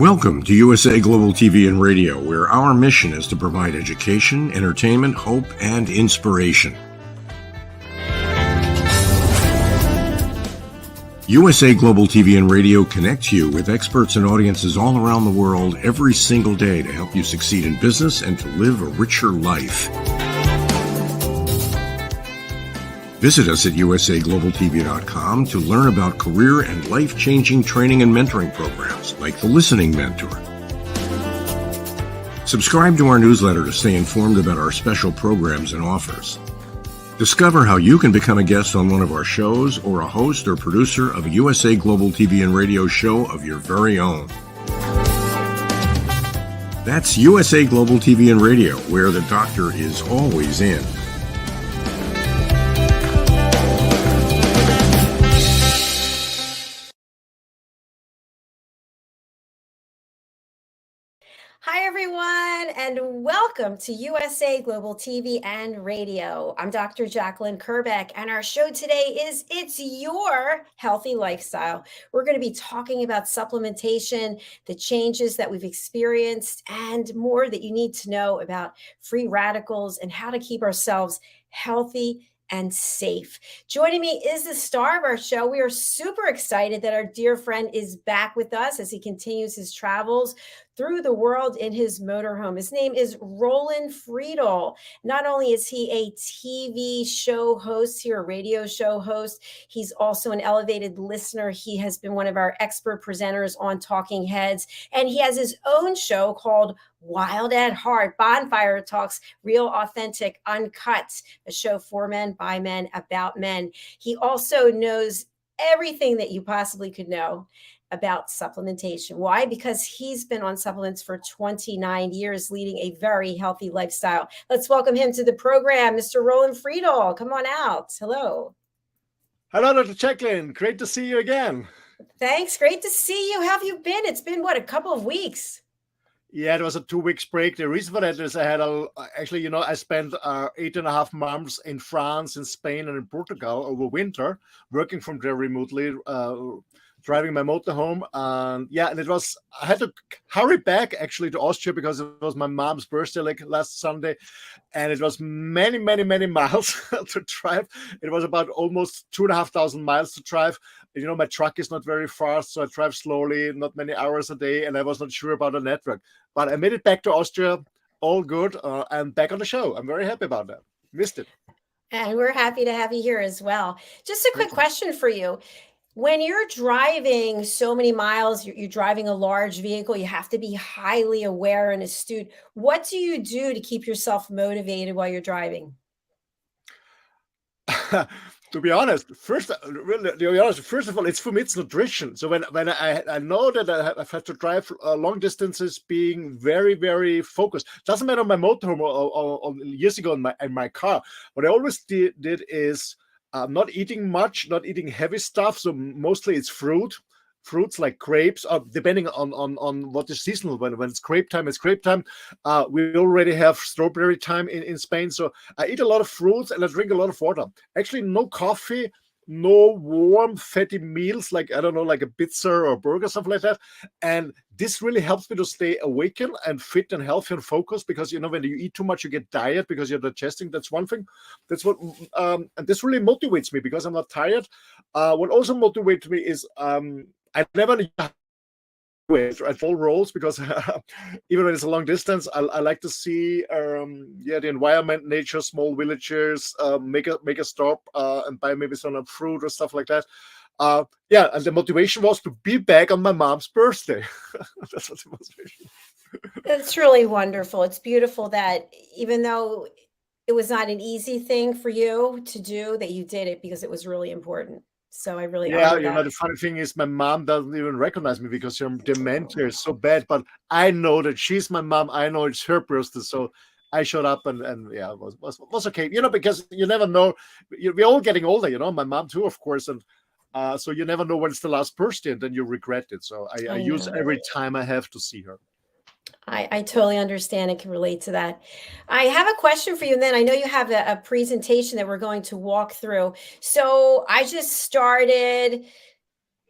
Welcome to USA Global TV and Radio, where our mission is to provide education, entertainment, hope, and inspiration. USA Global TV and Radio connects you with experts and audiences all around the world every single day to help you succeed in business and to live a richer life. Visit us at usaglobaltv.com to learn about career and life-changing training and mentoring programs like the Listening Mentor. Subscribe to our newsletter to stay informed about our special programs and offers. Discover how you can become a guest on one of our shows or a host or producer of a USA Global TV and Radio show of your very own. That's USA Global TV and Radio, where the doctor is always in. Hi, everyone, and welcome to USA Global TV and Radio. I'm Dr. Jacalyn Kerbeck, and our show today is It's Your Healthy Lifestyle. We're going to be talking about supplementation, the changes that we've experienced, and more that you need to know about free radicals and how to keep ourselves healthy and safe. Joining me is the star of our show. We are super excited that our dear friend is back with us as he continues his travels through the world in his motorhome. His name is Roland Friedl. Not only is he a TV show host here, a radio show host, he's also an elevated listener. He has been one of our expert presenters on Talking Heads, and he has his own show called Wild at Heart, Bonfire Talks, Real, Authentic, Uncut, a show for men, by men, about men. He also knows everything that you possibly could know about supplementation. Why? Because he's been on supplements for 29 years, leading a very healthy lifestyle. Let's welcome him to the program, Mr. Roland Friedl. Come on out. Hello. Hello, Dr. Jacalyn. Great to see you again. Thanks. Great to see you. How have you been? It's been, a couple of weeks? Yeah, it was a 2 weeks break. The reason for that is I had I spent 8.5 months in France, in Spain, and in Portugal over winter, working from there remotely, driving my motorhome. And I had to hurry back actually to Austria because it was my mom's birthday like last Sunday. And it was many, many, many miles to drive. It was about almost 2,500 miles to drive. You know, my truck is not very fast, so I drive slowly, not many hours a day. And I was not sure about the network, but I made it back to Austria. All good. And back on the show. I'm very happy about that. Missed it. And we're happy to have you here as well. Just a quick question for you. When you're driving so many miles, you're driving a large vehicle, you have to be highly aware and astute. What do you do to keep yourself motivated while you're driving? To be honest, first of all, it's for me, it's nutrition. So when I know that I have to drive long distances, being very, very focused. Doesn't matter on my motorhome or years ago in my car. What I always did is not eating much, not eating heavy stuff. So mostly it's fruits like grapes, depending on what is seasonal. When it's grape time, it's grape time. We already have strawberry time in Spain. So I eat a lot of fruits and I drink a lot of water. Actually, no coffee, no warm fatty meals like, I don't know, like a pizza or a burger, something like that. And this really helps me to stay awakened and fit and healthy and focused, because, you know, when you eat too much, you get tired because you're digesting. That's one thing. That's what, and this really motivates me because I'm not tired. What also motivates me is, I never at all roles because even when it's a long distance, I like to see the environment, nature, small villages, make a stop and buy maybe some fruit or stuff like that. And the motivation was to be back on my mom's birthday. That's what the motivation. It's really wonderful. It's beautiful that even though it was not an easy thing for you to do, that you did it because it was really important. So I really honor that. The funny thing is my mom doesn't even recognize me because her dementia is so bad, but I know that she's my mom. I know it's her birthday, so I showed up and it was okay, you know, because you never know. We're all getting older, you know, my mom too, of course, and so you never know when it's the last birthday and then you regret it. So I use every time I have to see her. I totally understand and can relate to that. I have a question for you, and then I know you have a presentation that we're going to walk through. So I just started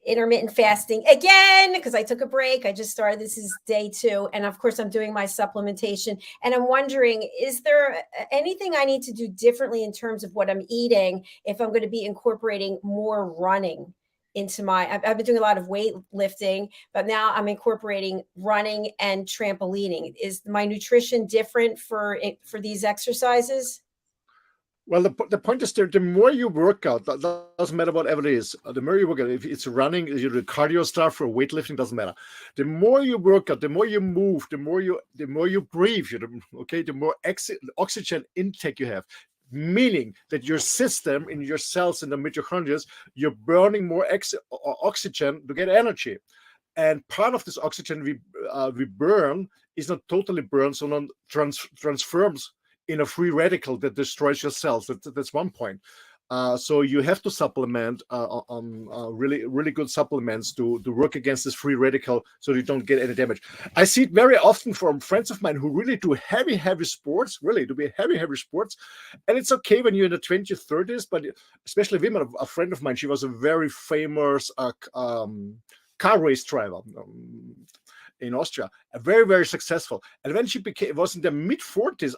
intermittent fasting again because I took a break. I just started. This is day 2. And of course, I'm doing my supplementation. And I'm wondering, is there anything I need to do differently in terms of what I'm eating if I'm going to be incorporating more running into I've been doing a lot of weightlifting, but now I'm incorporating running and trampolining. Is my nutrition different for these exercises? Well, the point is the more you work out, that doesn't matter whatever it is. The more you work out, if it's running, you do cardio stuff or weightlifting, doesn't matter. The more you work out, the more you move, the more you breathe. Okay, the more oxygen intake you have, meaning that your system in your cells in the mitochondria, you're burning more oxygen to get energy. And part of this oxygen we burn is not totally burned, so not transforms in a free radical that destroys your cells. That's one point. So you have to supplement on really good supplements to work against this free radical so you don't get any damage. I see it very often from friends of mine who really do heavy sports, really do heavy sports. And it's okay when you're in the 20s, 30s, but especially women. A friend of mine, she was a very famous car race driver in Austria, very, very successful. And when she was in the mid-40s,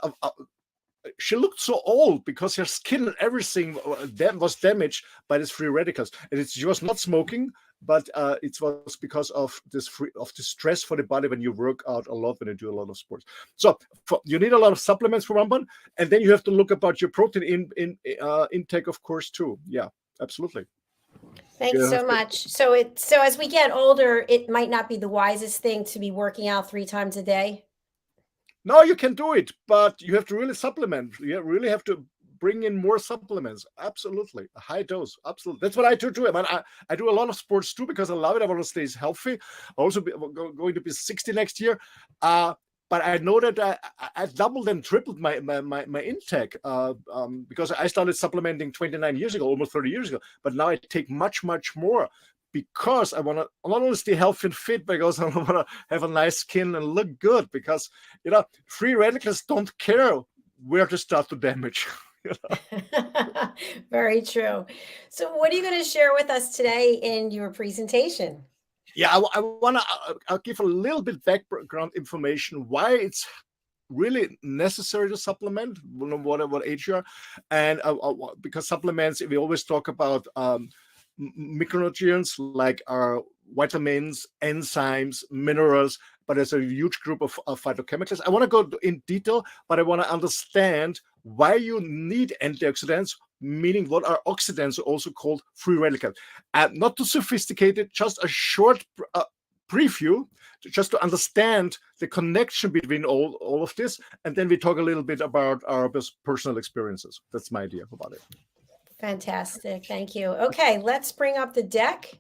she looked so old because her skin and everything was damaged by these free radicals. And she was not smoking, but it was because of this stress for the body when you work out a lot, when you do a lot of sports. So you need a lot of supplements for one point, and then you have to look about your protein intake, of course, too. Yeah, absolutely. Thanks so much. So as we get older, it might not be the wisest thing to be working out 3 times a day. No, you can do it, but you have to really supplement. You really have to bring in more supplements. Absolutely. A high dose. Absolutely. That's what I do too. I do a lot of sports too because I love it. I want to stay healthy. I'm also going to be 60 next year. But I know that I doubled and tripled my intake because I started supplementing 29 years ago, almost 30 years ago. But now I take much more because I want to not only stay healthy and fit, because I want to have a nice skin and look good. Because free radicals don't care where to start to damage. Very true. So, what are you going to share with us today in your presentation? Yeah, I want to I'll give a little bit background information why it's really necessary to supplement, what age you are, and because supplements, we always talk about micronutrients like vitamins, enzymes, minerals, but there's a huge group of phytochemicals. I want to go in detail, but I want to understand why you need antioxidants, meaning what are oxidants, also called free radicals. Not too sophisticated, just a short preview, just to understand the connection between all of this, and then we talk a little bit about our personal experiences. That's my idea about it. Fantastic. Thank you. Okay, let's bring up the deck.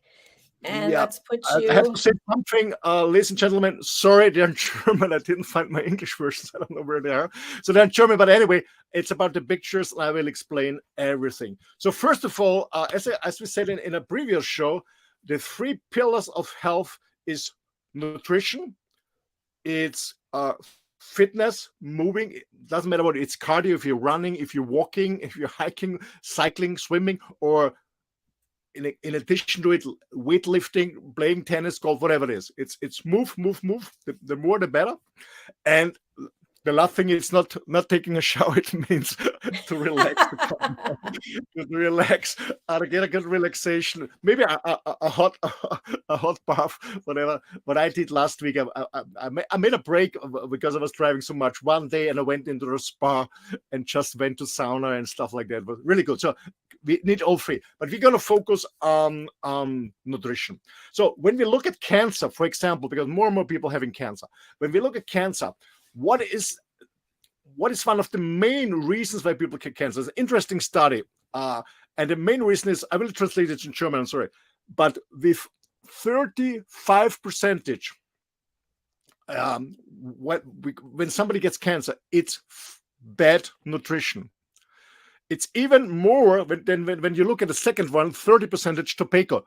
And let's put you. I have to say something, ladies and gentlemen. Sorry, they're in German. I didn't find my English versions. I don't know where they are. So they're in German, but anyway, it's about the pictures, and I will explain everything. So first of all, as we said in a previous show, the 3 pillars of health is nutrition, it's fitness, moving. It doesn't matter what it's cardio. If you're running, if you're walking, if you're hiking, cycling, swimming, or in addition to it, weightlifting, playing tennis, golf, whatever it is. It's move. The more, the better. And the last thing is not taking a shower. It means to relax, to relax, to get a good relaxation. Maybe a hot bath, whatever. What I did last week, I made a break because I was driving so much one day, and I went into the spa and just went to sauna and stuff like that. It was really good. So we need all 3, but we're going to focus on nutrition. So when we look at cancer, for example, because more and more people having cancer, when we look at cancer, what is one of the main reasons why people get cancer? It's an interesting study. And the main reason is, I will translate it in German, I'm sorry, but with 35%, when somebody gets cancer, it's bad nutrition. It's even more than when you look at the second one, 30% tobacco.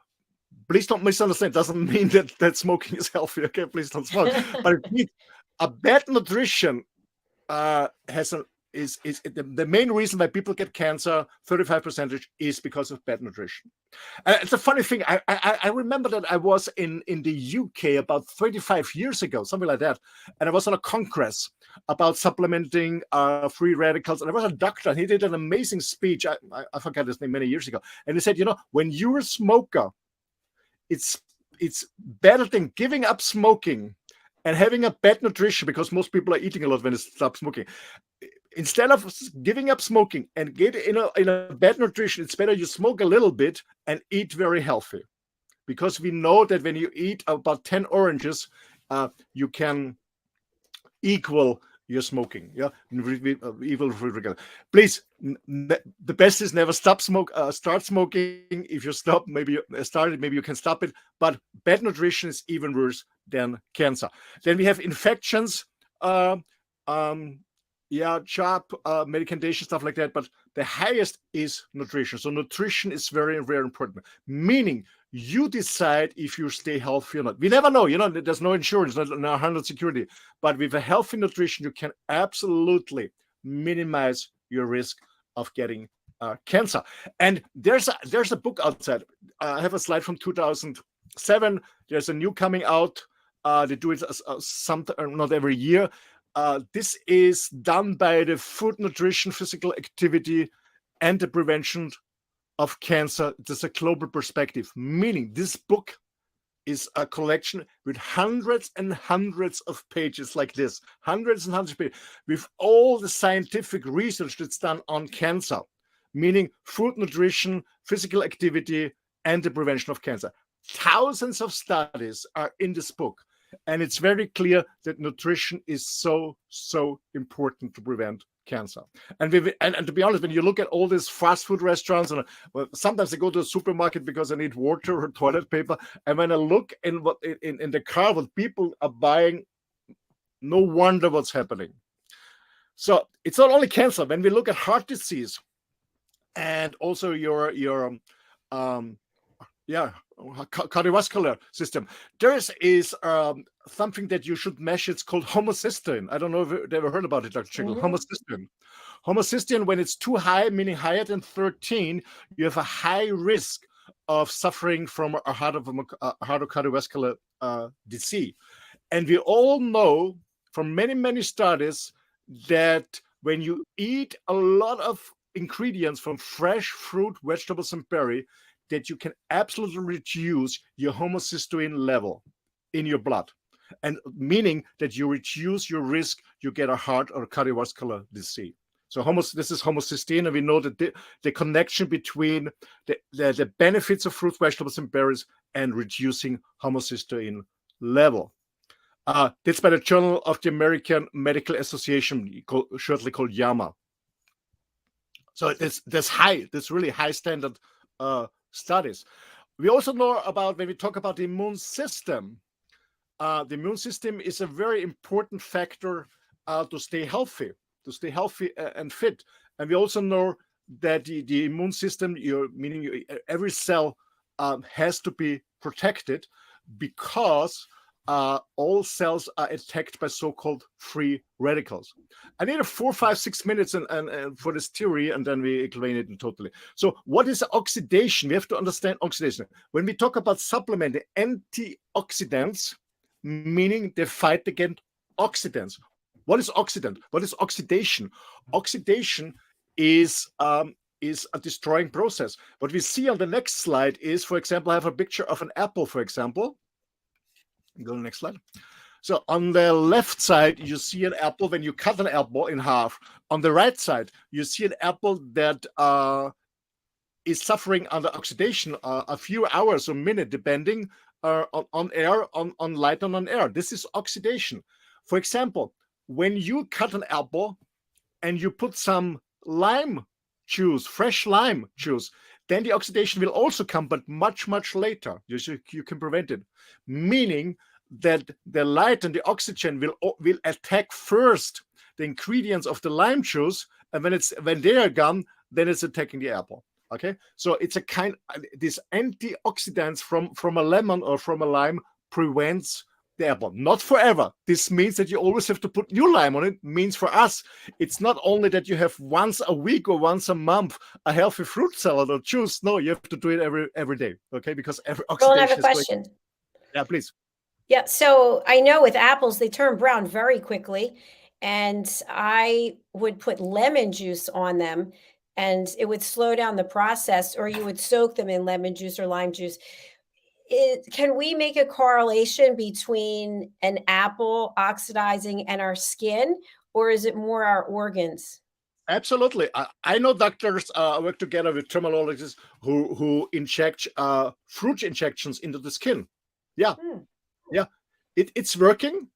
Please don't misunderstand. It doesn't mean that smoking is healthy. Okay, please don't smoke. But it means a bad nutrition has an the main reason why people get cancer, 35% is because of bad nutrition. It's a funny thing. I remember that I was in the UK about 35 years ago, something like that, and I was on a congress about supplementing free radicals, and there was a doctor. He did an amazing speech. I forgot his name many years ago, and he said, when you're a smoker, it's better than giving up smoking and having a bad nutrition, because most people are eating a lot when they stop smoking. Instead of giving up smoking and get in a bad nutrition, it's better you smoke a little bit and eat very healthy, because we know that when you eat about 10 oranges, you can equal your smoking. Yeah, please. The best is never start smoking. If you stop, maybe you can stop it. But bad nutrition is even worse than cancer. Then we have infections. CHOP, medication, stuff like that. But the highest is nutrition. So nutrition is very, very important. Meaning you decide if you stay healthy or not. We never know. There's no insurance, no 100 security. But with a healthy nutrition, you can absolutely minimize your risk of getting cancer. And there's a book outside. I have a slide from 2007. There's a new coming out. They do it not every year. This is done by the Food, Nutrition, Physical Activity, and the Prevention of Cancer. There's a global perspective, meaning this book is a collection with hundreds and hundreds of pages like this, hundreds and hundreds of pages, with all the scientific research that's done on cancer, meaning food, nutrition, physical activity, and the prevention of cancer. Thousands of studies are in this book. And it's very clear that nutrition is so, so important to prevent cancer. And to be honest, when you look at all these fast food restaurants, and sometimes I go to a supermarket because I need water or toilet paper, and when I look in the car what people are buying, no wonder what's happening. So it's not only cancer. When we look at heart disease and also your cardiovascular system, there is something that you should measure. It's called homocysteine. I don't know if you've ever heard about it, Dr. Jacalyn. Homocysteine, when it's too high, meaning higher than 13, you have a high risk of suffering from a heart or cardiovascular disease. And we all know from many, many studies that when you eat a lot of ingredients from fresh fruit, vegetables, and berry, that you can absolutely reduce your homocysteine level in your blood, and meaning that you reduce your risk you get a heart or cardiovascular disease. So this is homocysteine, and we know that the connection between the benefits of fruit, vegetables, and berries and reducing homocysteine level. That's by the Journal of the American Medical Association, shortly called JAMA. So there's really high standard studies. We also know about, when we talk about the immune system, the immune system is a very important factor to stay healthy and fit. And we also know that the immune system, every cell has to be protected, because all cells are attacked by so-called free radicals. I need 4, 5, 6 minutes and for this theory, and then we explain it totally. So what is oxidation? We have to understand oxidation. When we talk about supplementing antioxidants, meaning they fight against oxidants. What is oxidant? What is oxidation? Oxidation is a destroying process. What we see on the next slide is, for example, I have a picture of an apple, for example. Go to the next slide. So on the left side, you see an apple. When you cut an apple in half, on the right side, you see an apple that is suffering under oxidation a few hours or minute, depending on air, on light, and on air. This is oxidation. For example, when you cut an apple and you put some lime juice, fresh lime juice, then the oxidation will also come, but much, much later. You can prevent it. Meaning that the light and the oxygen will attack first the ingredients of the lime juice, and when they are gone, then it's attacking the apple. Okay, so it's this antioxidants from a lemon or from a lime prevents the apple. Not forever. This means that you always have to put new lime on it. Means for us, it's not only that you have once a week or once a month a healthy fruit salad or juice. No, you have to do it every day. Okay, because every Roland, I oxidation have a question. Yeah, please. Yeah, so I know with apples, they turn brown very quickly, and I would put lemon juice on them, and it would slow down the process, or you would soak them in lemon juice or lime juice. Can we make a correlation between an apple oxidizing and our skin, or is it more our organs? Absolutely. I know doctors work together with terminologists who inject fruit injections into the skin. Yeah. Yeah, it's working.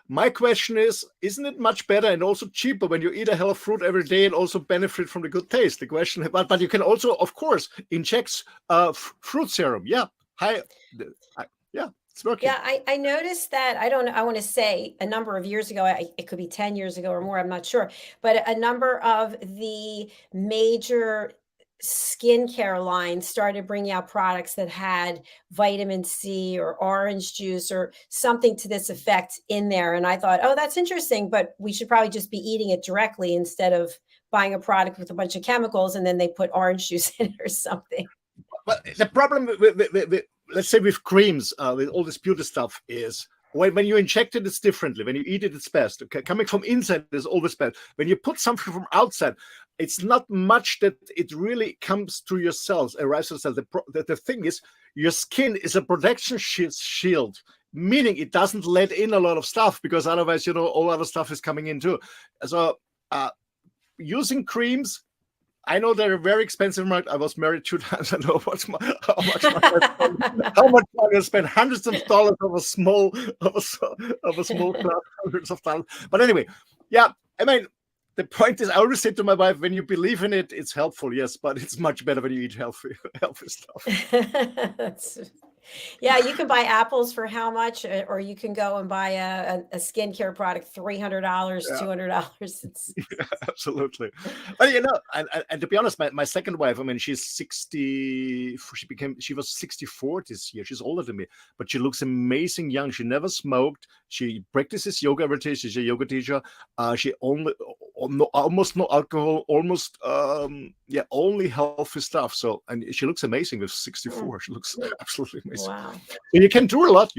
My question is, isn't it much better and also cheaper when you eat a healthy fruit every day and also benefit from the good taste? The question, but you can also, of course, inject fruit serum. Yeah, yeah, it's working. Yeah, I noticed that. I don't know. I want to say a number of years ago, it could be 10 years ago or more, I'm not sure. But a number of the major skincare lines started bringing out products that had vitamin C or orange juice or something to this effect in there. And I thought, oh, that's interesting, but we should probably just be eating it directly instead of buying a product with a bunch of chemicals and then they put orange juice in it or something. But the problem with let's say with creams, with all this beauty stuff is when you inject it, it's differently. When you eat it, it's best. Okay? Coming from inside is always best. When you put something from outside, it's not much that it really comes to your cells, arrives to the cells. The thing is, your skin is a protection shield, meaning it doesn't let in a lot of stuff because otherwise, all other stuff is coming in too. So using creams, I know they're very expensive. I was married 2 times. I know how much money I spent, hundreds of dollars of a small class, hundreds of dollars. But anyway, yeah, I mean, the point is, I always say to my wife, when you believe in it, it's helpful, yes, but it's much better when you eat healthy stuff. Yeah, you can buy apples for how much, or you can go and buy a skincare product, $300, $200. Yeah, absolutely. But and to be honest, my second wife, I mean, she's 60. She was 64 this year. She's older than me, but she looks amazing young. She never smoked. She practices yoga every day. She's a yoga teacher. She almost no alcohol, almost only healthy stuff. So, and she looks amazing with 64. She looks absolutely amazing. Wow. So you can do a lot.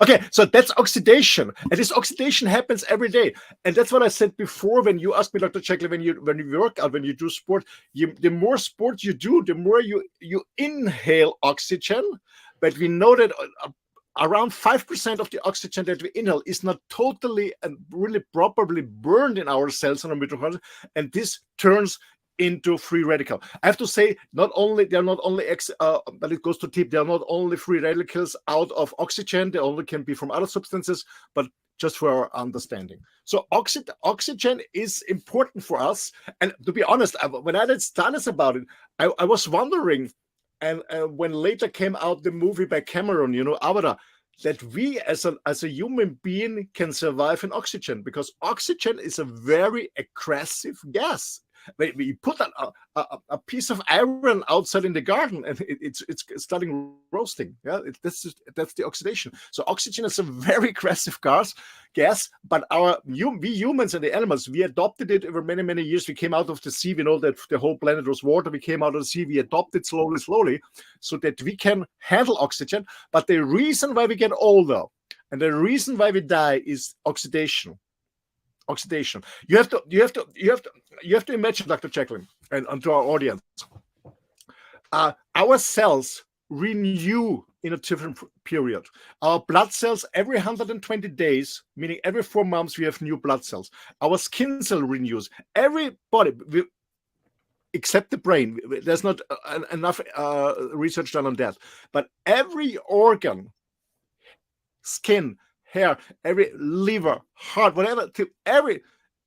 Okay, so that's oxidation, and this oxidation happens every day, and that's what I said before when you asked me, Dr. Jacalyn, when you work out, when you do sport, the more sport you do, the more you inhale oxygen. But we know that around 5% of the oxygen that we inhale is not totally and really properly burned in our cells and our mitochondria, and this turns into free radical. I have to say, but it goes to tip. They are not only free radicals out of oxygen. They only can be from other substances, but just for our understanding. So oxygen is important for us. And to be honest, when I did studies about it, I was wondering, and when later came out the movie by Cameron, Avatar, that we as a human being can survive in oxygen, because oxygen is a very aggressive gas. We put a piece of iron outside in the garden and it's starting roasting. Yeah, that's the oxidation. So oxygen is a very aggressive gas, but we humans and the animals, we adopted it over many, many years. We came out of the sea. We know that the whole planet was water. We came out of the sea. We adopted slowly, so that we can handle oxygen. But the reason why we get older and the reason why we die is oxidation. You have to imagine, Dr. Jacalyn, and to our audience, our cells renew in a different period. Our blood cells, every 120 days, meaning every 4 months, we have new blood cells. Our skin cell renews. Every body, except the brain, there's not enough research done on that. But every organ, skin, hair, every liver, heart, whatever,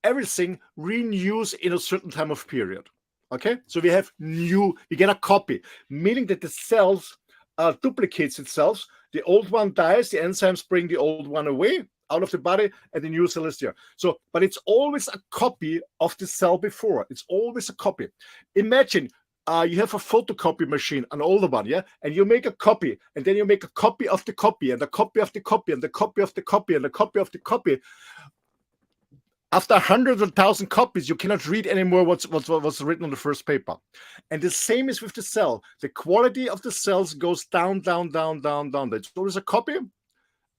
everything renews in a certain time of period. Okay, so we get a copy, meaning that the cells duplicates itself. The old one dies, the enzymes bring the old one away out of the body, and the new cell is there. So, but it's always a copy of the cell before. It's always a copy. Imagine you have a photocopy machine, an older one, yeah, and you make a copy, and then you make a copy of the copy, and a copy of the copy, and the copy of the copy, and a copy of the copy. After 100,000 copies, you cannot read anymore what's written on the first paper. And the same is with the cell. The quality of the cells goes down, down, down, down, down. There's always a copy,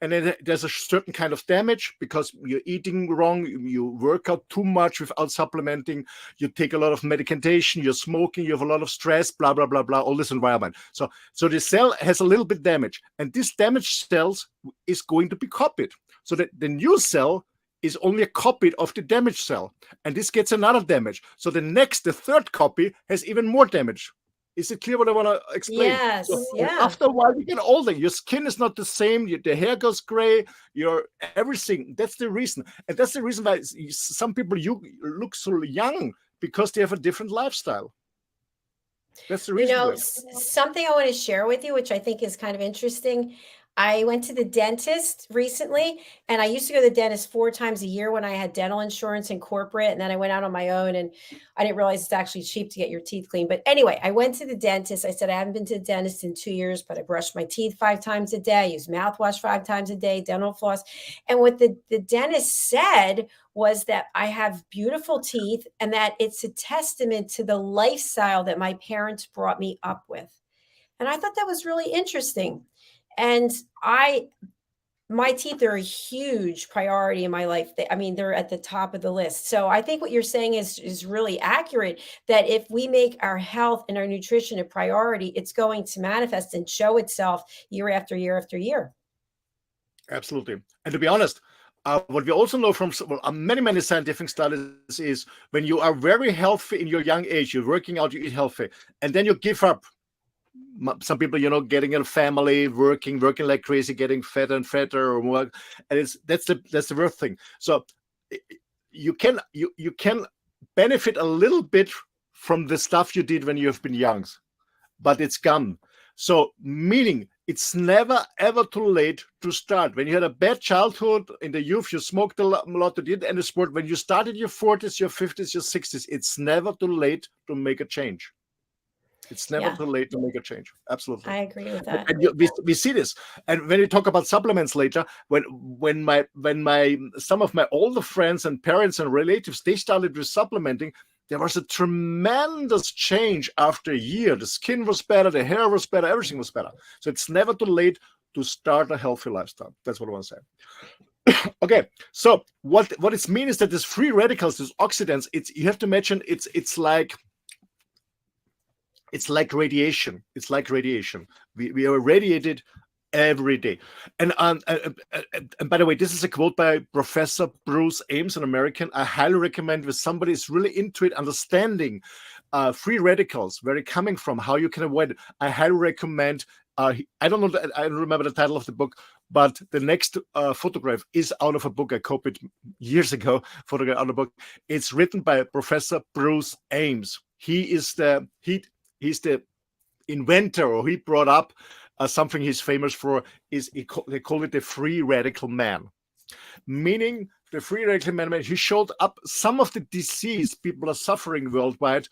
and then there's a certain kind of damage because you're eating wrong, you work out too much without supplementing, you take a lot of medication, you're smoking, you have a lot of stress, blah, blah, blah, blah, all this environment. So the cell has a little bit damage, and this damaged cells is going to be copied. So that the new cell is only a copy of the damaged cell, and this gets another damage. So the third copy has even more damage. Is it clear what I want to explain? Yes, yeah. After a while, you get older. Your skin is not the same. The hair goes gray. Your everything. That's the reason, and that's the reason why some people you look so young, because they have a different lifestyle. That's the reason. Something I want to share with you, which I think is kind of interesting. I went to the dentist recently, and I used to go to the dentist 4 times a year when I had dental insurance and corporate. And then I went out on my own, and I didn't realize it's actually cheap to get your teeth cleaned. But anyway, I went to the dentist. I said, I haven't been to the dentist in 2 years, but I brushed my teeth 5 times a day. I use mouthwash 5 times a day, dental floss. And what the dentist said was that I have beautiful teeth and that it's a testament to the lifestyle that my parents brought me up with. And I thought that was really interesting. And my teeth are a huge priority in my life. They're at the top of the list. So I think what you're saying is really accurate, that if we make our health and our nutrition a priority, it's going to manifest and show itself year after year after year. Absolutely. And to be honest, what we also know from many scientific studies is when you are very healthy in your young age, you're working out, you eat healthy, and then you give up. Some people, getting a family, working like crazy, getting fatter and fatter, or more, and that's the worst thing. So you can benefit a little bit from the stuff you did when you have been young, but it's gone. So meaning it's never ever too late to start. When you had a bad childhood in the youth, you smoked a lot, you did any sport. When you started your 40s, your 50s, your 60s, it's never too late to make a change. It's never too late to make a change. Absolutely. I agree with that. And we see this. And when we talk about supplements later, when some of my older friends and parents and relatives, they started with supplementing, there was a tremendous change after a year. The skin was better, the hair was better, everything was better. So it's never too late to start a healthy lifestyle. That's what I want to say. Okay, so what it means is that these free radicals, these oxidants, you have to imagine it's like radiation. It's like radiation. We are radiated every day. And by the way, this is a quote by Professor Bruce Ames, an American. I highly recommend if somebody is really into it, understanding free radicals, where they're coming from, how you can avoid it. I highly recommend. I don't remember the title of the book, but the next photograph is out of a book I copied years ago. Photograph out of a book. It's written by Professor Bruce Ames. He's the inventor, or he brought up something he's famous for. They call it the free radical man. Meaning the free radical man, he showed up some of the disease people are suffering worldwide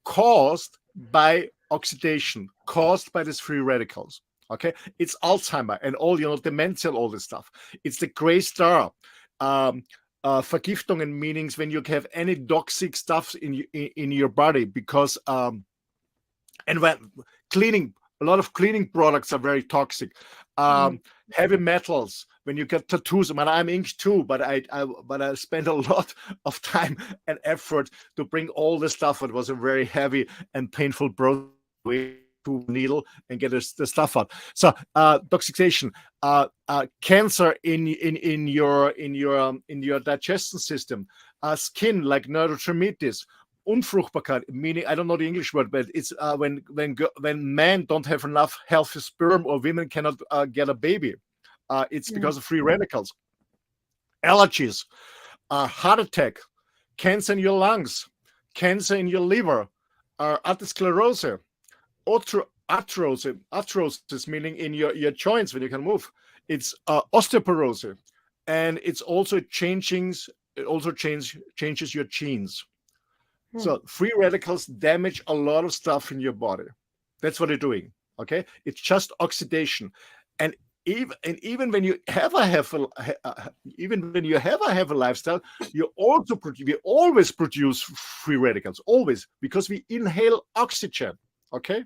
caused by oxidation, caused by these free radicals. Okay, it's Alzheimer and all, dementia, all this stuff. It's the gray star. Vergiftungen meanings when you have any toxic stuff in your body, because and when a lot of cleaning products are very toxic. Heavy metals, when you get tattoos. I'm inked too, but I spent a lot of time and effort to bring all this stuff. It was a very heavy and painful process to needle and get the stuff out. So toxication, cancer in your digestion system, skin like neurodermitis, Unfruchtbarkeit, meaning I don't know the English word, but it's when men don't have enough healthy sperm, or women cannot get a baby. It's because of free radicals. Allergies, heart attack, cancer in your lungs, cancer in your liver, atherosclerosis, arthrosis, meaning in your joints when you can move. It's osteoporosis, and it's also changes your genes. So free radicals damage a lot of stuff in your body. That's what they're doing. Okay, it's just oxidation, and even when you have a healthy lifestyle, we always produce free radicals, always, because we inhale oxygen. Okay,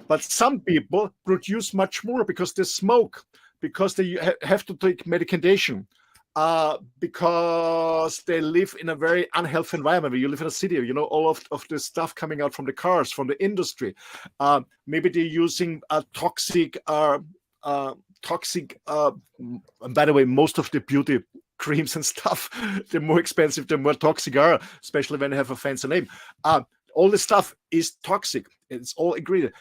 but some people produce much more because they smoke, because they have to take medication, because they live in a very unhealthy environment. When you live in a city, all of the stuff coming out from the cars, from the industry. Maybe they're using toxic. And by the way, most of the beauty creams and stuff, they're more expensive, the more toxic are, especially when they have a fancy name. All this stuff is toxic. It's all ingredient.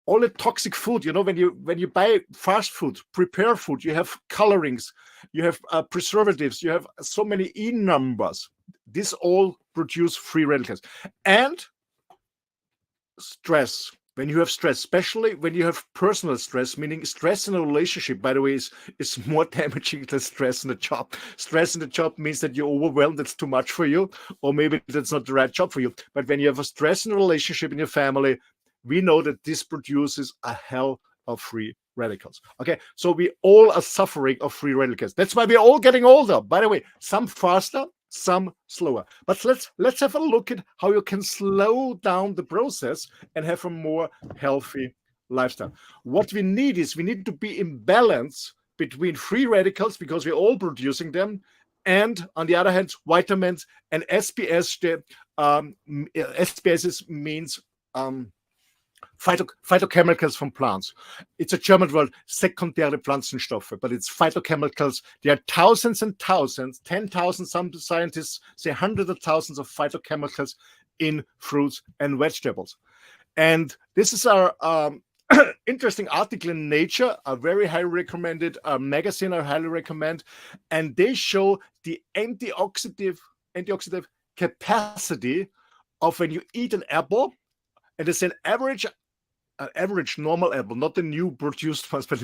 All the toxic food, when you buy fast food, prepare food, you have colorings, you have preservatives, you have so many E numbers. This all produce free radicals. And stress. When you have stress, especially when you have personal stress, meaning stress in a relationship, by the way, is more damaging than stress in the job. Stress in the job means that you're overwhelmed, that's too much for you, or maybe that's not the right job for you. But when you have a stress in a relationship, in your family, we know that this produces a hell of free radicals. Okay, so we all are suffering of free radicals. That's why we're all getting older. By the way, some faster, some slower. But let's have a look at how you can slow down the process and have a more healthy lifestyle. What we need to be in balance between free radicals, because we're all producing them, and on the other hand, vitamins and SPS. SPS means phytochemicals from plants. It's a German word, sekundäre Pflanzenstoffe, but it's phytochemicals. There are thousands and thousands, 10,000, some scientists say hundreds of thousands of phytochemicals in fruits and vegetables. And this is our interesting article in Nature, a very highly recommended magazine I highly recommend. And they show the antioxidant capacity of when you eat an apple. And it's an average normal apple, not the new produced ones, but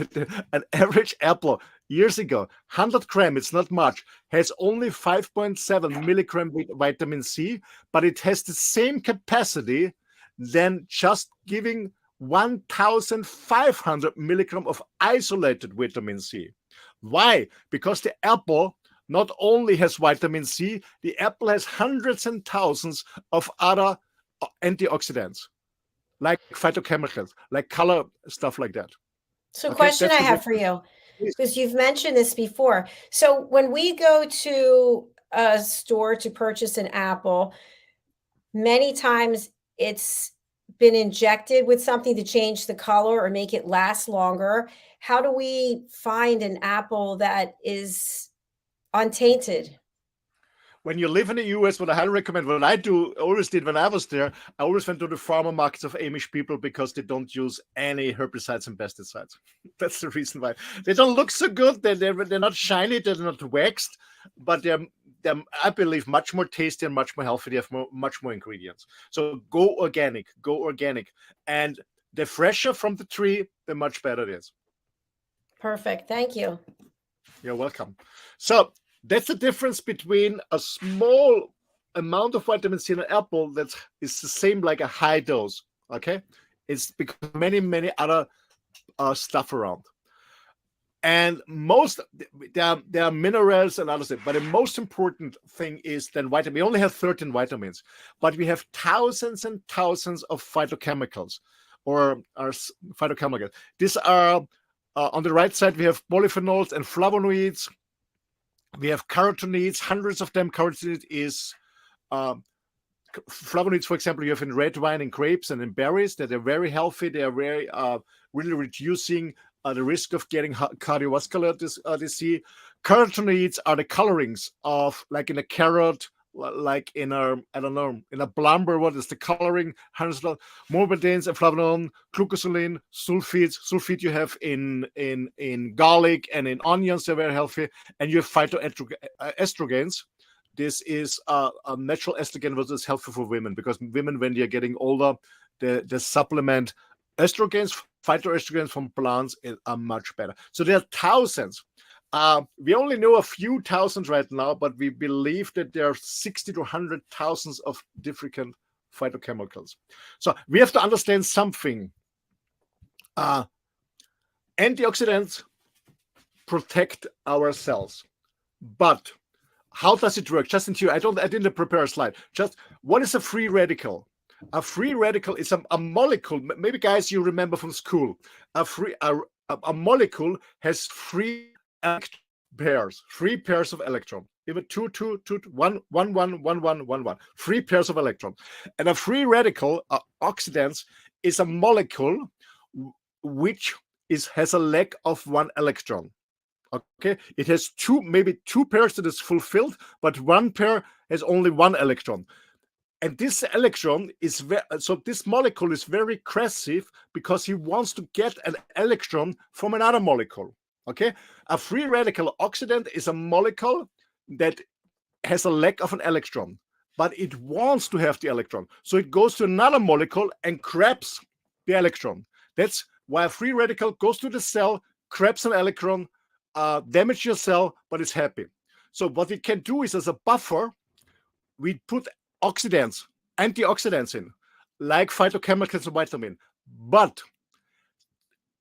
an average apple years ago, 100 grams, it's not much, has only 5.7 milligram vitamin C, but it has the same capacity than just giving 1,500 milligram of isolated vitamin C. Why? Because the apple not only has vitamin C, the apple has hundreds and thousands of other antioxidants, like phytochemicals, like color, stuff like that. So question I have for you, because you've mentioned this before. So when we go to a store to purchase an apple, many times it's been injected with something to change the color or make it last longer. How do we find an apple that is untainted? When you live in the US, what I highly recommend, what I always did when I was there, I always went to the farmer markets of Amish people because they don't use any herbicides and pesticides. That's the reason why. They don't look so good. They're not shiny. They're not waxed, but they're I believe, much more tasty and much more healthy. They have much more ingredients. So go organic. And the fresher from the tree, the much better it is. Perfect. Thank you. You're welcome. So that's the difference between a small amount of vitamin C in an apple that is the same like a high dose. Okay, it's because many other stuff around, and there are minerals and other stuff. But the most important thing is then vitamin. We only have 13 vitamins, but we have thousands and thousands of phytochemicals, or phytochemicals. These are on the right side. We have polyphenols and flavonoids. We have carotenoids, hundreds of them. Carotenoid is flavonoids, for example, you have in red wine and grapes and in berries, that are very healthy. They are very really reducing the risk of getting cardiovascular disease. Carotenoids are the colorings of, like in a carrot, like in a, I don't know, in a plumber, what is the coloring? Morbidins, flavonol, glucosamine, sulfites. Sulfite you have in garlic and in onions, they're very healthy. And you have phytoestrogens. This is a natural estrogen that is helpful for women, because women, when they're getting older, they supplement estrogens, phytoestrogens from plants are much better. So there are thousands. We only know a few thousand right now, but we believe that there are 60 to 100,000 of different phytochemicals. So we have to understand something. Antioxidants protect our cells, but how does it work? Just in theory, I didn't prepare a slide. Just what is a free radical? A free radical is a molecule. Maybe guys, you remember from school. A molecule has three pairs, 3 pairs of electrons. Even 2, 2, 2, 1, 1, 1, 1, 1, 1, 1. 3 pairs of electrons. And a free radical, oxidants, is a molecule which has a lack of 1 electron. Okay, it has maybe two pairs that is fulfilled, but 1 pair has only 1 electron. And this electron is so this molecule is very aggressive because he wants to get an electron from another molecule. Okay, a free radical oxidant is a molecule that has a lack of an electron, but it wants to have the electron. So it goes to another molecule and grabs the electron. That's why a free radical goes to the cell, grabs an electron, damage your cell, but it's happy. So what it can do is, as a buffer, we put oxidants, antioxidants in, like phytochemicals and vitamin. But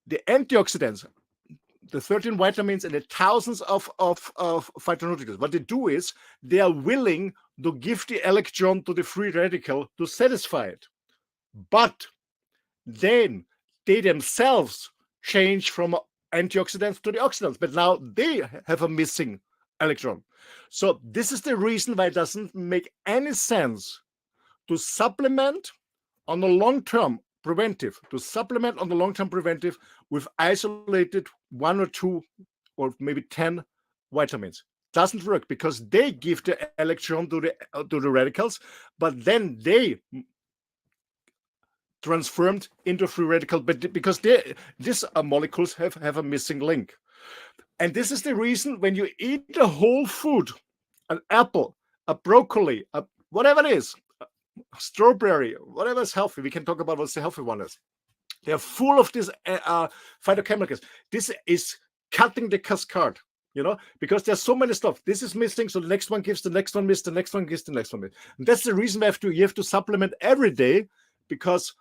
the antioxidants, the 13 vitamins and the thousands of phytonutrients, what they do is they are willing to give the electron to the free radical to satisfy it. But then they themselves change from antioxidants to the oxidants, but now they have a missing electron. So this is the reason why it doesn't make any sense to supplement on the long-term preventive, with isolated 1 or 2 or maybe 10 vitamins. Doesn't work because they give the electron to the radicals, but then they transformed into free radical, but because these molecules have a missing link. And this is the reason when you eat a whole food, an apple, a broccoli, whatever it is, a strawberry, whatever is healthy, we can talk about what's the healthy one is. They're full of these phytochemicals. This is cutting the cascade, because there's so many stuff. This is missing, so the next one gives, the next one miss, the next one gives, the next one miss. And that's the reason you have to supplement every day, because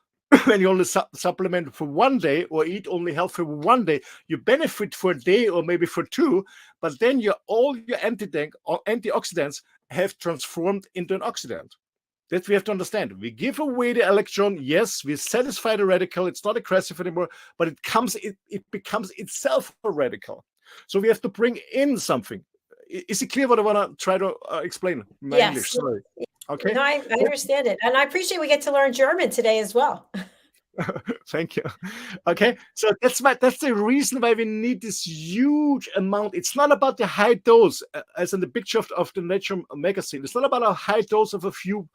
when you only supplement for 1 day or eat only healthy for 1 day, you benefit for a day or maybe for 2, but then all your antioxidants have transformed into an oxidant. That we have to understand. We give away the electron, yes, we satisfy the radical, it's not aggressive anymore, but it becomes itself a radical. So we have to bring in something. Is it clear what I want to try to explain? My yes. English, sorry. Okay. No, I understand it. And I appreciate we get to learn German today as well. Thank you. Okay. So that's the reason why we need this huge amount. It's not about the high dose, as in the picture of the Nature magazine. It's not about a high dose of a few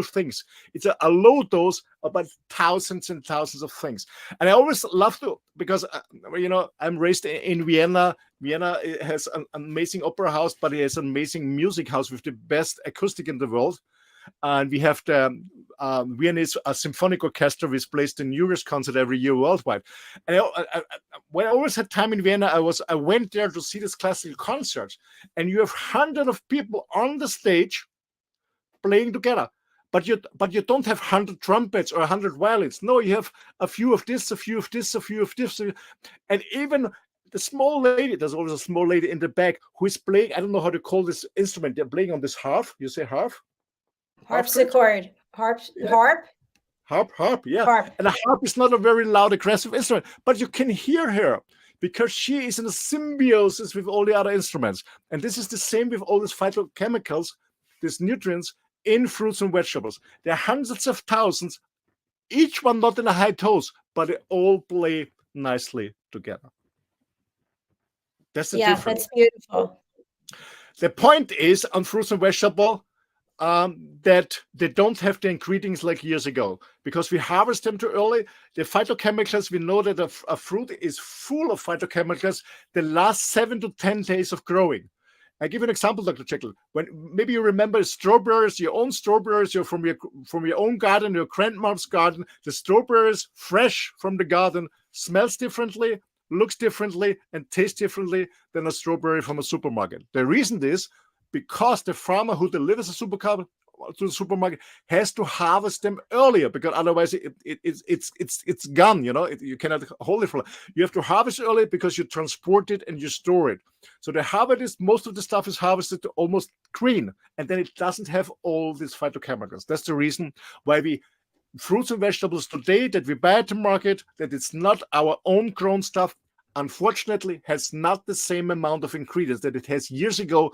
things. It's a low dose about thousands and thousands of things. And I always love to, because I'm raised in Vienna. Vienna has an amazing opera house, but it has an amazing music house with the best acoustic in the world. And we have the Viennese Symphonic Orchestra, which plays the New Year's concert every year worldwide. And when I always had time in Vienna, I went there to see this classical concert. And you have hundreds of people on the stage playing together. But you don't have 100 trumpets or 100 violins. No, you have a few of this, a few of this, a few of this. And even the small lady, there's always a small lady in the back who is playing, I don't know how to call this instrument. They're playing on this harp. You say harp? Harpsichord. Harp? Harp, yeah. Harp. And a harp is not a very loud, aggressive instrument, but you can hear her because she is in a symbiosis with all the other instruments. And this is the same with all these phytochemicals, these nutrients in fruits and vegetables. There are hundreds of thousands, each one not in a high dose, but they all play nicely together. That's the difference. That's beautiful. The point is on fruits and vegetables that they don't have the ingredients like years ago because we harvest them too early. The phytochemicals, we know that a fruit is full of phytochemicals the last 7 to 10 days of growing. I give you an example, Dr. Jacalyn. When maybe you remember strawberries, your own strawberries, you're from your own garden, your grandma's garden. The strawberries, fresh from the garden, smells differently, looks differently, and tastes differently than a strawberry from a supermarket. The reason is because the farmer who delivers a supermarket to the supermarket has to harvest them earlier, because otherwise it's gone. You cannot hold it for long. You have to harvest early because you transport it and you store it. So the harvest, most of the stuff is harvested to almost green, and then it doesn't have all these phytochemicals. That's the reason why fruits and vegetables today that we buy at the market, that it's not our own grown stuff, unfortunately has not the same amount of ingredients that it has years ago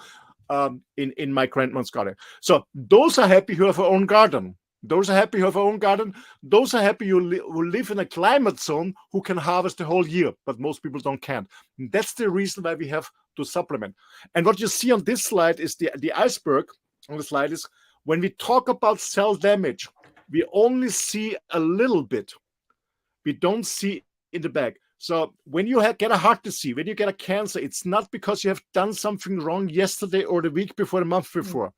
in my grandma's garden. So those are happy who have their own garden. Those are happy who have their own garden. Those are happy who live in a climate zone who can harvest the whole year, but most people can't. And that's the reason why we have to supplement. And what you see on this slide is the iceberg on the slide is when we talk about cell damage, we only see a little bit. We don't see in the back. So when you get a heart disease, when you get a cancer, it's not because you have done something wrong yesterday or the week before, the month before.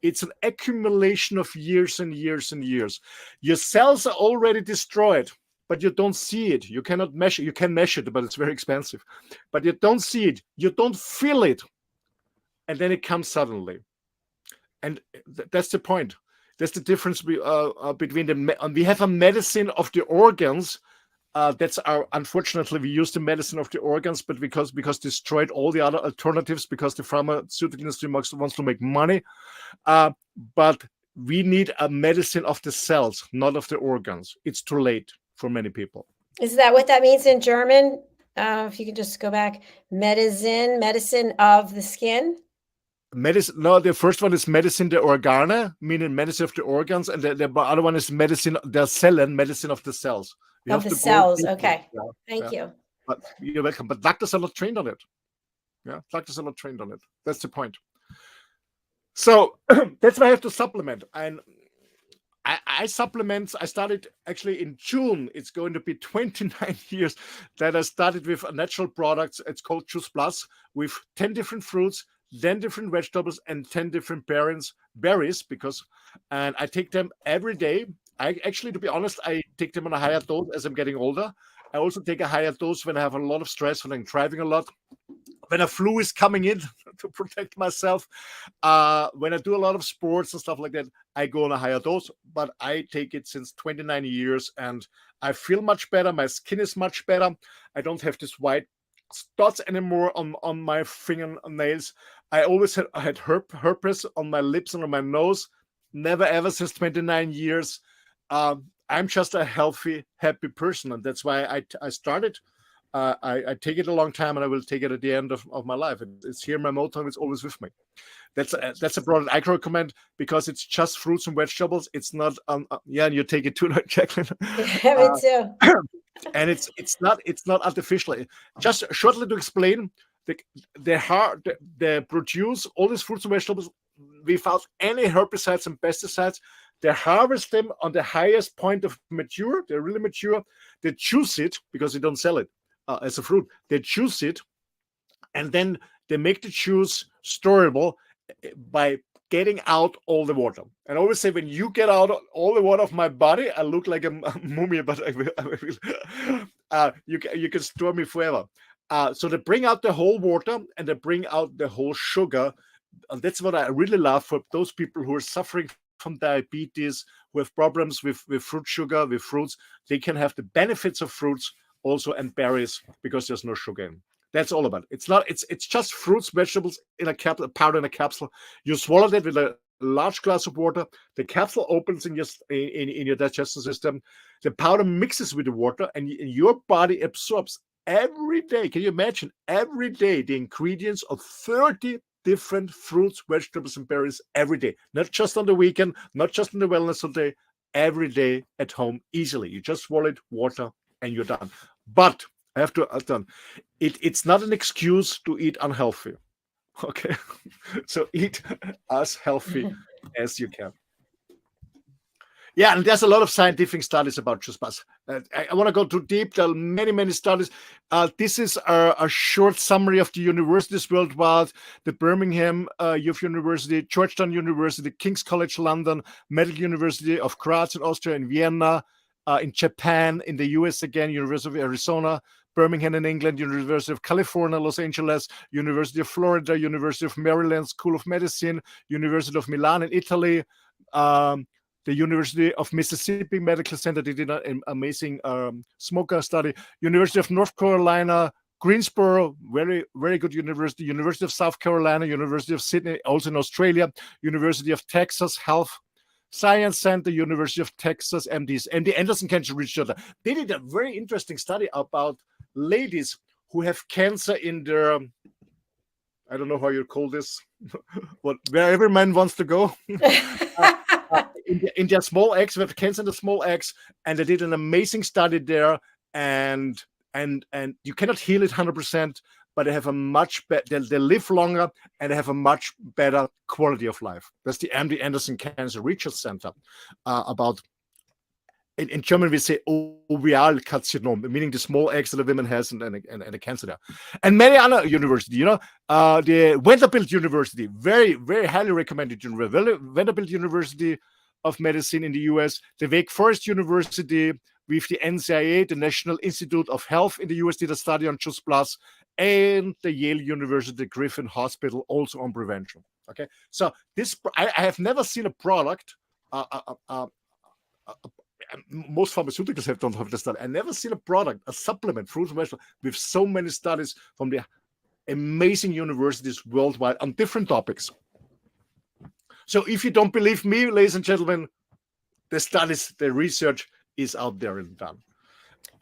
It's an accumulation of years and years and years. Your cells are already destroyed, but you don't see it. You cannot measure. You can measure it, but it's very expensive. But you don't see it. You don't feel it. And then it comes suddenly. And that's the point. That's the difference between we have a medicine of the organs. Unfortunately, we use the medicine of the organs, but because destroyed all the other alternatives, because the pharmaceutical industry wants to make money. But we need a medicine of the cells, not of the organs. It's too late for many people. Is that what that means in German? If you could just go back, medicine of the skin? Medicine. No, the first one is medicine der Organe, meaning medicine of the organs, and the other one is medicine der Zellen, medicine of the cells. Of the cells. Okay. Yeah. Thank you. But you're welcome. But doctors are not trained on it. Yeah, doctors are not trained on it. That's the point. So that's why I have to supplement. And I supplement. I started actually in June. It's going to be 29 years that I started with natural products. It's called Juice Plus, with 10 different fruits, 10 different vegetables, and 10 different berries. And I take them every day. To be honest, I take them on a higher dose as I'm getting older. I also take a higher dose when I have a lot of stress, when I'm driving a lot, when a flu is coming in to protect myself. When I do a lot of sports and stuff like that, I go on a higher dose, but I take it since 29 years and I feel much better. My skin is much better. I don't have this white spots anymore on my fingernails. I always had herpes on my lips and on my nose. Never ever since 29 years. I'm just a healthy, happy person, and that's why I started. I take it a long time, and I will take it at the end of my life. It's here, my motto. It's always with me. That's a product I can recommend because it's just fruits and vegetables. It's not. And you take it too, Jacalyn. Yeah, me too. And it's not artificial. Just shortly to explain, they produce all these fruits and vegetables without any herbicides and pesticides. They harvest them on the highest point of mature. They're really mature. They juice it because they don't sell it as a fruit. They juice it, and then they make the juice storable by getting out all the water. And I always say, when you get out all the water of my body, I look like a mummy, but you can store me forever. So they bring out the whole water and they bring out the whole sugar. And that's what I really love for those people who are suffering from diabetes, who have problems with fruit sugar, with fruits. They can have the benefits of fruits also and berries because there's no sugar in. That's all about it. It's just fruits, vegetables in a capsule, powder in a capsule. You swallow that with a large glass of water. The capsule opens in your digestion system. The powder mixes with the water, and your body absorbs every day. Can you imagine? Every day the ingredients of 30 different fruits, vegetables, and berries every day. Not just on the weekend, not just on the wellness day, every day at home easily. You just swallow it, water, and you're done. But I have to done. It's not an excuse to eat unhealthy. Okay, so eat as healthy as you can. Yeah, and there's a lot of scientific studies about Juice Plus. I want to go too deep. There are many, many studies. This is a short summary of the universities worldwide: the Birmingham Youth University, Georgetown University, King's College London, Medical University of Graz in Austria, in Vienna, in Japan, in the US again, University of Arizona, Birmingham in England, University of California, Los Angeles, University of Florida, University of Maryland School of Medicine, University of Milan in Italy, the University of Mississippi Medical Center. They did an amazing smoker study. University of North Carolina, Greensboro, very, very good university. University of South Carolina, University of Sydney, also in Australia, University of Texas Health Science Center, University of Texas, MD Anderson Cancer Research. They did a very interesting study about ladies who have cancer in their, I don't know how you call this, where every man wants to go. In their small eggs, we have cancer in the small eggs, and they did an amazing study there, and you cannot heal it 100%, but they have a much better, they live longer, and they have a much better quality of life. That's the MD Anderson Cancer Research Center. About in German we say ovial carcinoma, meaning the small eggs that a woman has and the cancer there. And many other universities, the Vanderbilt University, very, very highly recommended university. Vanderbilt University of Medicine in the US, the Wake Forest University with the NCIA, the National Institute of Health in the US, did a study on Just Plus, and the Yale University Griffin Hospital also on prevention. Okay, so this I have never seen a product. Most pharmaceuticals don't have the study. I never seen a product, a supplement, fruits and vegetables, with so many studies from the amazing universities worldwide on different topics. So if you don't believe me, ladies and gentlemen, the studies, the research is out there and done.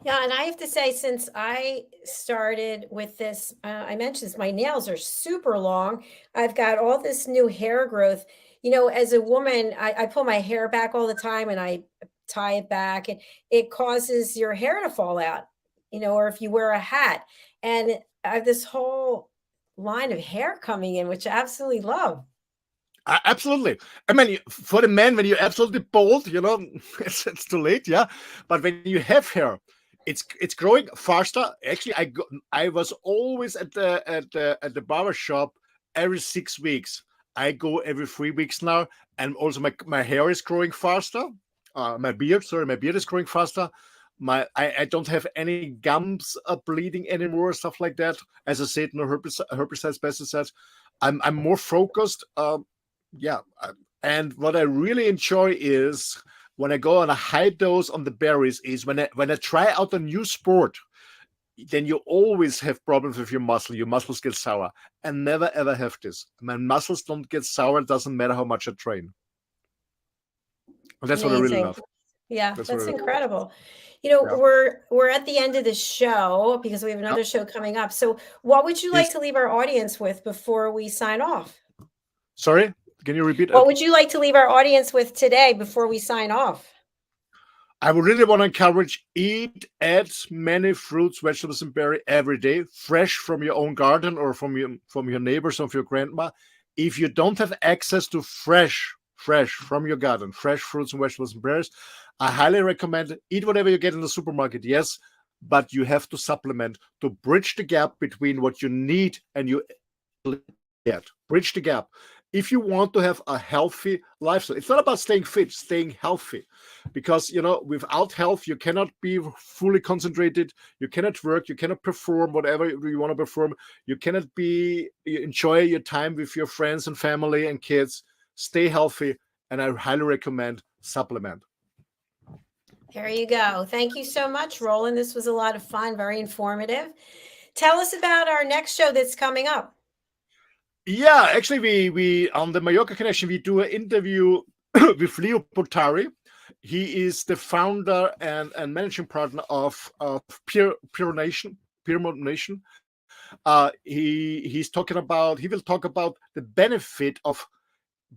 Yeah, and I have to say, since I started with this, I mentioned this, my nails are super long. I've got all this new hair growth. As a woman, I pull my hair back all the time and I tie it back, and it causes your hair to fall out, or if you wear a hat. And I have this whole line of hair coming in, which I absolutely love. Absolutely. I mean, for the men, when you're absolutely bald, it's too late, yeah. But when you have hair, it's growing faster. Actually, I was always at the barber shop every 6 weeks. I go every 3 weeks now, and also my hair is growing faster. My beard is growing faster. I don't have any gums bleeding anymore, stuff like that. As I said, no herbicides, pesticides. I'm more focused. And what I really enjoy is when I go on a high dose on the berries is when I try out a new sport, then you always have problems with your muscle. Your muscles get sour. I never ever have this. My muscles don't get sour. It doesn't matter how much I train. And that's Amazing. what I really love. Yeah, that's incredible. Yeah. We're at the end of the show because we have another show coming up. So what would you like to leave our audience with before we sign off? Sorry? Can you repeat? What would you like to leave our audience with today before we sign off? I would really want to encourage eat as many fruits, vegetables, and berries every day, fresh from your own garden or from your neighbors or from your grandma. If you don't have access to fresh from your garden, fresh fruits and vegetables and berries, I highly recommend eat whatever you get in the supermarket, yes, but you have to supplement to bridge the gap between what you need and you get. Bridge the gap. If you want to have a healthy lifestyle, it's not about staying fit, staying healthy. Because, without health, you cannot be fully concentrated. You cannot work. You cannot perform whatever you want to perform. You cannot enjoy your time with your friends and family and kids. Stay healthy. And I highly recommend supplement. There you go. Thank you so much, Roland. This was a lot of fun, very informative. Tell us about our next show that's coming up. Yeah, actually, we on the Mallorca Connection, we do an interview with Leo Bottari. He is the founder and managing partner of Peer Nation. He will talk about the benefit of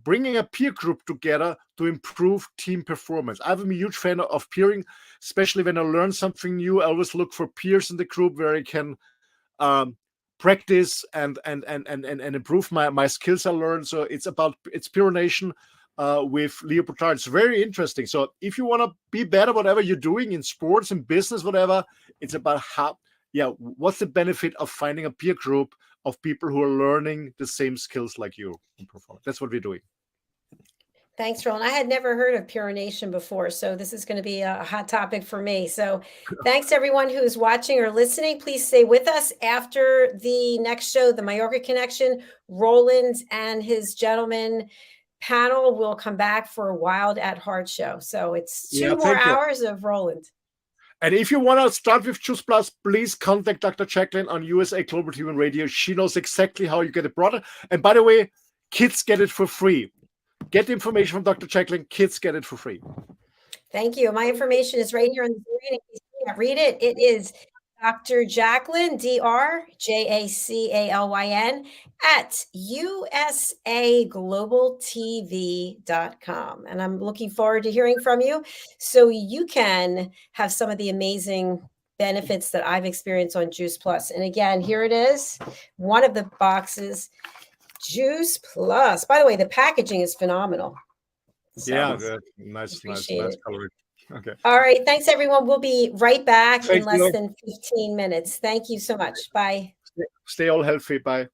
bringing a peer group together to improve team performance. I'm a huge fan of peering, especially when I learn something new. I always look for peers in the group where I can practice and improve my skills I learned. So it's Peer Nation with Leo Bottari. It's very interesting. So if you want to be better, whatever you're doing in sports and business, whatever, it's about what's the benefit of finding a peer group of people who are learning the same skills like you. That's what we're doing. Thanks, Roland. I had never heard of purination before, so this is going to be a hot topic for me. So thanks everyone who's watching or listening. Please stay with us after the next show, the Mallorca Connection. Roland and his gentleman panel will come back for a Wild at Heart show. So it's two more hours of Roland. And if you want to start with Juice Plus, please contact Dr. Jacalyn on USA Global TV and Radio. She knows exactly how you get a product. And by the way, kids get it for free. Get the information from Dr. Jacalyn. Kids get it for free. Thank you. My information is right here on the screen. In case you can't read it, it is Dr. Jacalyn, DrJacalyn, at usaglobaltv.com. And I'm looking forward to hearing from you so you can have some of the amazing benefits that I've experienced on Juice Plus. And again, here it is, one of the boxes. Juice Plus. By the way, the packaging is phenomenal. So, yeah, good. Nice coloring. Okay. All right. Thanks, everyone. We'll be right back in less than 15 minutes. Thank you so much. Bye. Stay all healthy. Bye.